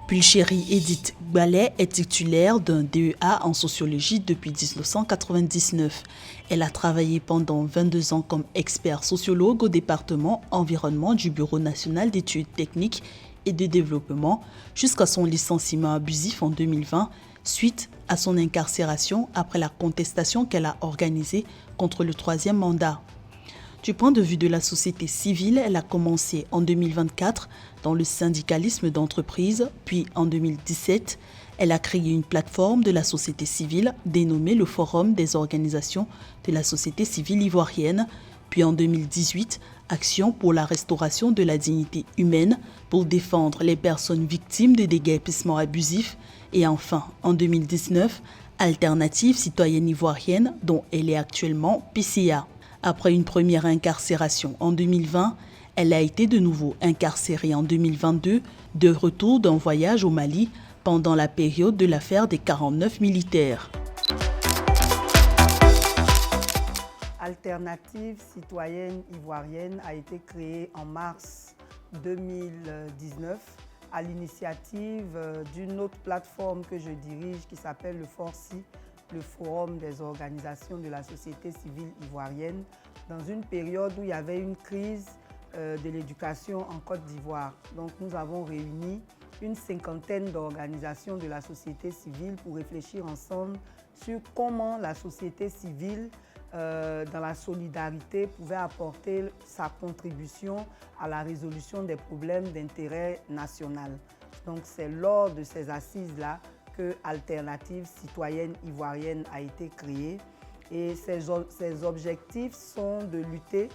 Pulchérie Edith Gballet est titulaire d'un DEA en sociologie depuis 1999. Elle a travaillé pendant 22 ans comme expert sociologue au département environnement du Bureau national d'études techniques et de développement jusqu'à son licenciement abusif en 2020 suite à son incarcération après la contestation qu'elle a organisée contre le troisième mandat. Du point de vue de la société civile, elle a commencé en 2024 dans le syndicalisme d'entreprise, puis en 2017, elle a créé une plateforme de la société civile dénommée le Forum des organisations de la société civile ivoirienne, puis en 2018, Action pour la restauration de la dignité humaine pour défendre les personnes victimes de déguerpissement abusif, et enfin, en 2019, Alternative citoyenne ivoirienne dont elle est actuellement PCA. Après une première incarcération en 2020, elle a été de nouveau incarcérée en 2022, de retour d'un voyage au Mali pendant la période de l'affaire des 49 militaires. Alternative citoyenne ivoirienne a été créée en mars 2019 à l'initiative d'une autre plateforme que je dirige qui s'appelle le FORCI, le Forum des organisations de la société civile ivoirienne, dans une période où il y avait une crise de l'éducation en Côte d'Ivoire. Donc nous avons réuni une cinquantaine d'organisations de la société civile pour réfléchir ensemble sur comment la société civile, dans la solidarité, pouvait apporter sa contribution à la résolution des problèmes d'intérêt national. Donc c'est lors de ces assises-là que Alternative citoyenne ivoirienne a été créée. Et ses objectifs sont de lutter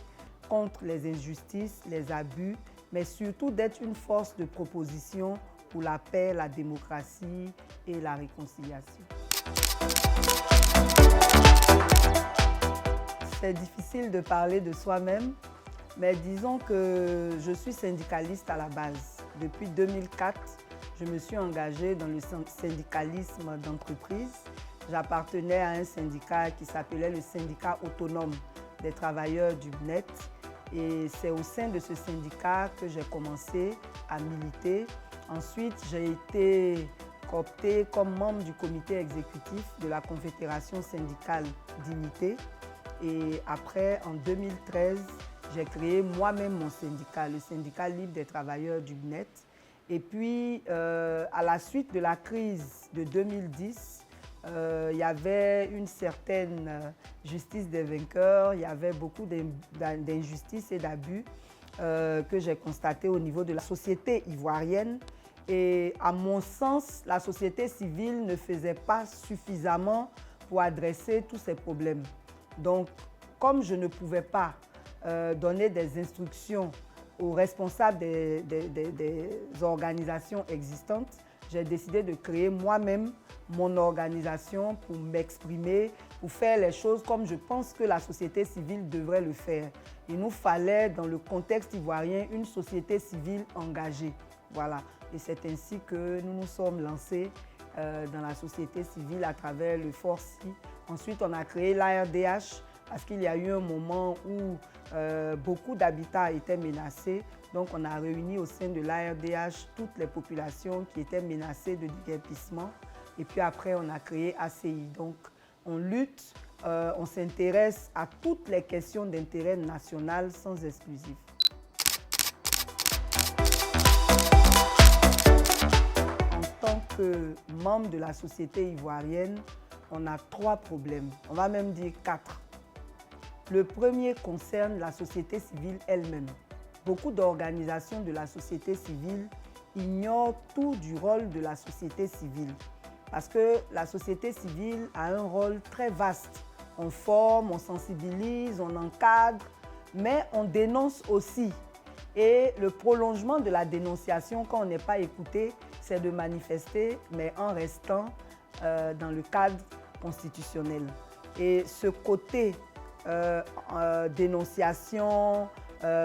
contre les injustices, les abus, mais surtout d'être une force de proposition pour la paix, la démocratie et la réconciliation. C'est difficile de parler de soi-même, mais disons que je suis syndicaliste à la base. Depuis 2004, je me suis engagée dans le syndicalisme d'entreprise. J'appartenais à un syndicat qui s'appelait le syndicat autonome des travailleurs du net. Et c'est au sein de ce syndicat que j'ai commencé à militer. Ensuite, j'ai été cooptée comme membre du comité exécutif de la Confédération syndicale Dignité. Et après, en 2013, j'ai créé moi-même mon syndicat, le syndicat libre des travailleurs du net. Et puis, à la suite de la crise de 2010, il y avait une certaine justice des vainqueurs, il y avait beaucoup d'injustices et d'abus que j'ai constatés au niveau de la société ivoirienne. Et à mon sens, la société civile ne faisait pas suffisamment pour adresser tous ces problèmes. Donc, comme je ne pouvais pas donner des instructions aux responsables des organisations existantes, j'ai décidé de créer moi-même mon organisation pour m'exprimer, pour faire les choses comme je pense que la société civile devrait le faire. Il nous fallait, dans le contexte ivoirien, une société civile engagée. Voilà. Et c'est ainsi que nous nous sommes lancés dans la société civile à travers le FORCI. Ensuite, on a créé l'ARDH parce qu'il y a eu un moment où beaucoup d'habitats étaient menacés. Donc, on a réuni au sein de l'ARDH toutes les populations qui étaient menacées de déguerpissement. Et puis après, on a créé ACI. Donc, on lutte, on s'intéresse à toutes les questions d'intérêt national sans exclusif. En tant que membre de la société ivoirienne, on a 3 problèmes. On va même dire 4. Le premier concerne la société civile elle-même. Beaucoup d'organisations de la société civile ignorent tout du rôle de la société civile. Parce que la société civile a un rôle très vaste. On forme, on sensibilise, on encadre, mais on dénonce aussi. Et le prolongement de la dénonciation, quand on n'est pas écouté, c'est de manifester, mais en restant dans le cadre constitutionnel. Et ce côté dénonciation,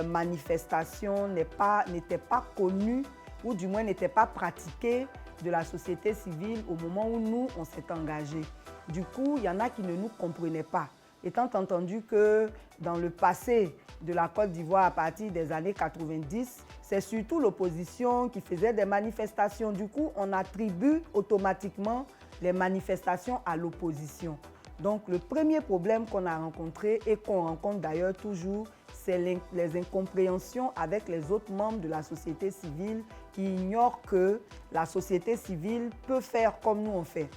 manifestation n'était pas connu, ou du moins n'était pas pratiqué de la société civile au moment où nous, on s'est engagés. Du coup, il y en a qui ne nous comprenaient pas. étant entendu que dans le passé de la Côte d'Ivoire à partir des années 90, c'est surtout l'opposition qui faisait des manifestations. Du coup, on attribue automatiquement les manifestations à l'opposition. Donc, le premier problème qu'on a rencontré et qu'on rencontre d'ailleurs toujours, c'est les incompréhensions avec les autres membres de la société civile qui ignorent que la société civile peut faire comme nous on fait.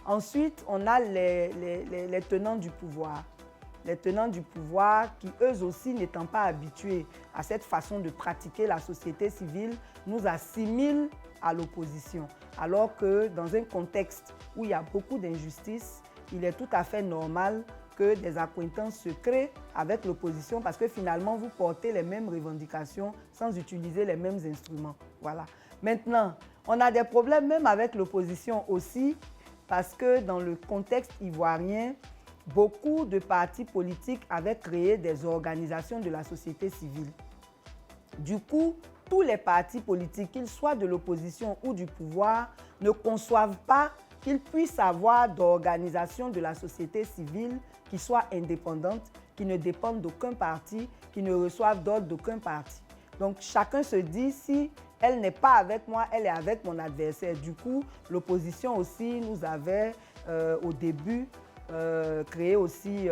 Ensuite, on a les tenants du pouvoir. Les tenants du pouvoir qui, eux aussi, n'étant pas habitués à cette façon de pratiquer la société civile, nous assimilent à l'opposition. Alors que dans un contexte où il y a beaucoup d'injustices, il est tout à fait normal que des accointances se créent avec l'opposition parce que finalement, vous portez les mêmes revendications sans utiliser les mêmes instruments. Voilà. Maintenant, on a des problèmes même avec l'opposition aussi parce que dans le contexte ivoirien, beaucoup de partis politiques avaient créé des organisations de la société civile. Du coup, tous les partis politiques, qu'ils soient de l'opposition ou du pouvoir, ne conçoivent pas qu'il puisse avoir d'organisations de la société civile qui soient indépendantes, qui ne dépendent d'aucun parti, qui ne reçoivent d'ordre d'aucun parti. Donc chacun se dit, si elle n'est pas avec moi, elle est avec mon adversaire. Du coup, l'opposition aussi nous avait au début créé aussi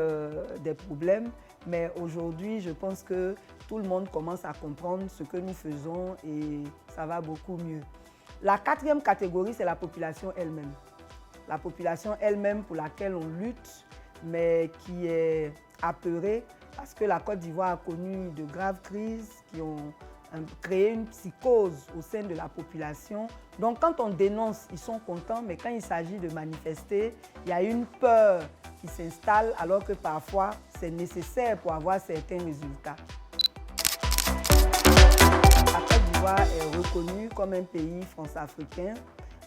des problèmes. Mais aujourd'hui, je pense que tout le monde commence à comprendre ce que nous faisons et ça va beaucoup mieux. La quatrième catégorie, c'est la population elle-même. La population elle-même pour laquelle on lutte, mais qui est apeurée parce que la Côte d'Ivoire a connu de graves crises qui ont créé une psychose au sein de la population. Donc quand on dénonce, ils sont contents, mais quand il s'agit de manifester, il y a une peur qui s'installe alors que parfois c'est nécessaire pour avoir certains résultats. La Côte d'Ivoire est reconnue comme un pays france-africain,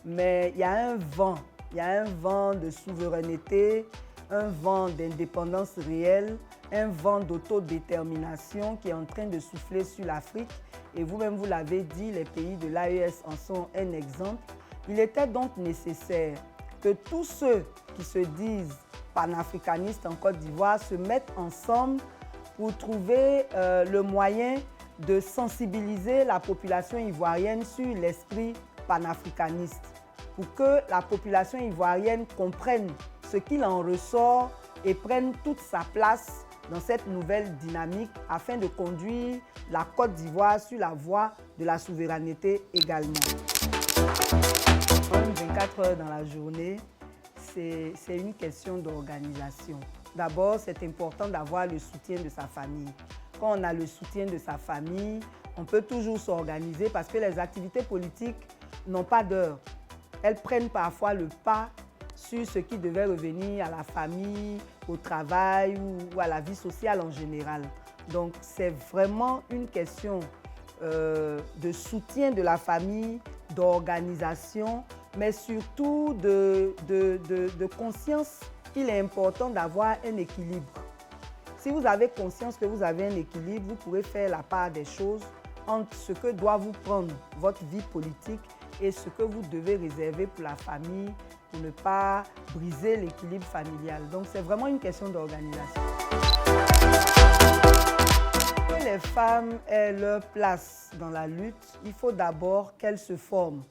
mais il y a un vent. Il y a un vent de souveraineté, un vent d'indépendance réelle, un vent d'autodétermination qui est en train de souffler sur l'Afrique. Et vous-même, vous l'avez dit, les pays de l'AES en sont un exemple. Il était donc nécessaire que tous ceux qui se disent panafricanistes en Côte d'Ivoire se mettent ensemble pour trouver le moyen de sensibiliser la population ivoirienne sur l'esprit panafricaniste, pour que la population ivoirienne comprenne ce qu'il en ressort et prenne toute sa place dans cette nouvelle dynamique afin de conduire la Côte d'Ivoire sur la voie de la souveraineté également. 24 heures dans la journée, c'est une question d'organisation. D'abord, c'est important d'avoir le soutien de sa famille. Quand on a le soutien de sa famille, on peut toujours s'organiser parce que les activités politiques n'ont pas d'heure. Elles prennent parfois le pas sur ce qui devait revenir à la famille, au travail ou à la vie sociale en général. Donc, c'est vraiment une question de soutien de la famille, d'organisation, mais surtout de conscience qu'il est important d'avoir un équilibre. Si vous avez conscience que vous avez un équilibre, vous pourrez faire la part des choses entre ce que doit vous prendre votre vie politique et ce que vous devez réserver pour la famille, pour ne pas briser l'équilibre familial. Donc, c'est vraiment une question d'organisation. Pour que les femmes aient leur place dans la lutte, il faut d'abord qu'elles se forment.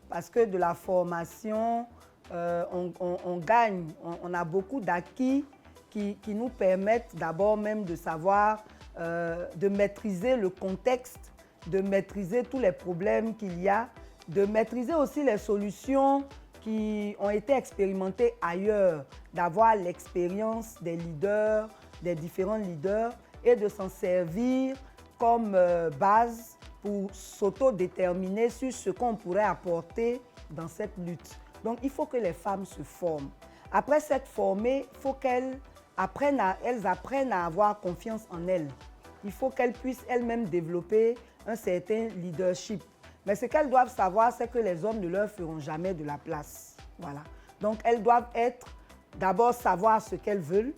Parce que de la formation, on gagne, on a beaucoup d'acquis qui nous permettent d'abord même de savoir, de maîtriser le contexte, de maîtriser tous les problèmes qu'il y a, de maîtriser aussi les solutions qui ont été expérimentées ailleurs, d'avoir l'expérience des leaders, des différents leaders et de s'en servir comme base pour s'autodéterminer sur ce qu'on pourrait apporter dans cette lutte. Donc, il faut que les femmes se forment. Après s'être formées, il faut qu'elles apprennent à avoir confiance en elles. Il faut qu'elles puissent elles-mêmes développer un certain leadership. Mais ce qu'elles doivent savoir, c'est que les hommes ne leur feront jamais de la place. Voilà. Donc, elles doivent d'abord savoir ce qu'elles veulent,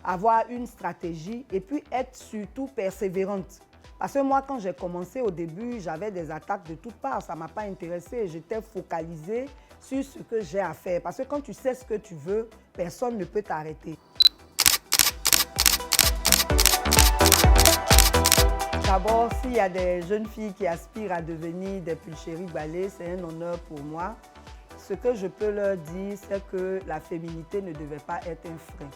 avoir une stratégie et puis être surtout persévérantes. Parce que moi, quand j'ai commencé au début, j'avais des attaques de toutes parts. Ça ne m'a pas intéressée. J'étais focalisée sur ce que j'ai à faire. Parce que quand tu sais ce que tu veux, personne ne peut t'arrêter. D'abord, s'il y a des jeunes filles qui aspirent à devenir des pulchéries balais, c'est un honneur pour moi. Ce que je peux leur dire, c'est que la féminité ne devait pas être un frein.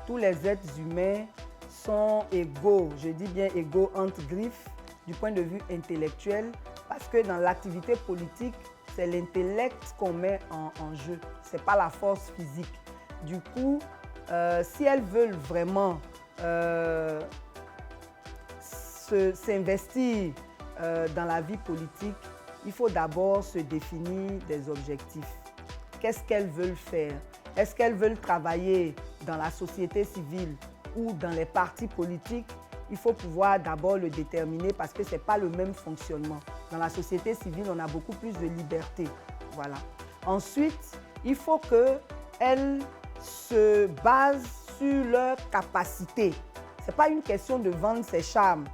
Tous les êtres humains sont égaux, je dis bien égaux entre griffes, du point de vue intellectuel, parce que dans l'activité politique, c'est l'intellect qu'on met en jeu, ce n'est pas la force physique. Du coup, si elles veulent vraiment s'investir dans la vie politique, il faut d'abord se définir des objectifs. Qu'est-ce qu'elles veulent faire? Est-ce qu'elles veulent travailler dans la société civile ou dans les partis politiques? Il faut pouvoir d'abord le déterminer parce que ce n'est pas le même fonctionnement. Dans la société civile, on a beaucoup plus de liberté. Voilà. Ensuite, il faut qu'elles se basent sur leurs capacités. Ce n'est pas une question de vendre ses charmes.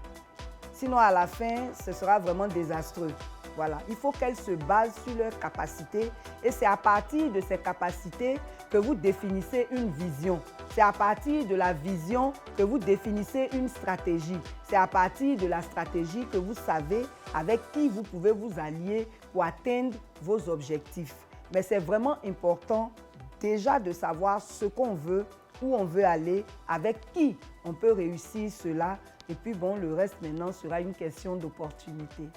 Sinon, à la fin, ce sera vraiment désastreux. Voilà. Il faut qu'elles se basent sur leurs capacités et c'est à partir de ces capacités que vous définissez une vision. C'est à partir de la vision que vous définissez une stratégie. C'est à partir de la stratégie que vous savez avec qui vous pouvez vous allier pour atteindre vos objectifs. Mais c'est vraiment important déjà de savoir ce qu'on veut, où on veut aller, avec qui on peut réussir cela. Et puis bon, le reste maintenant sera une question d'opportunité.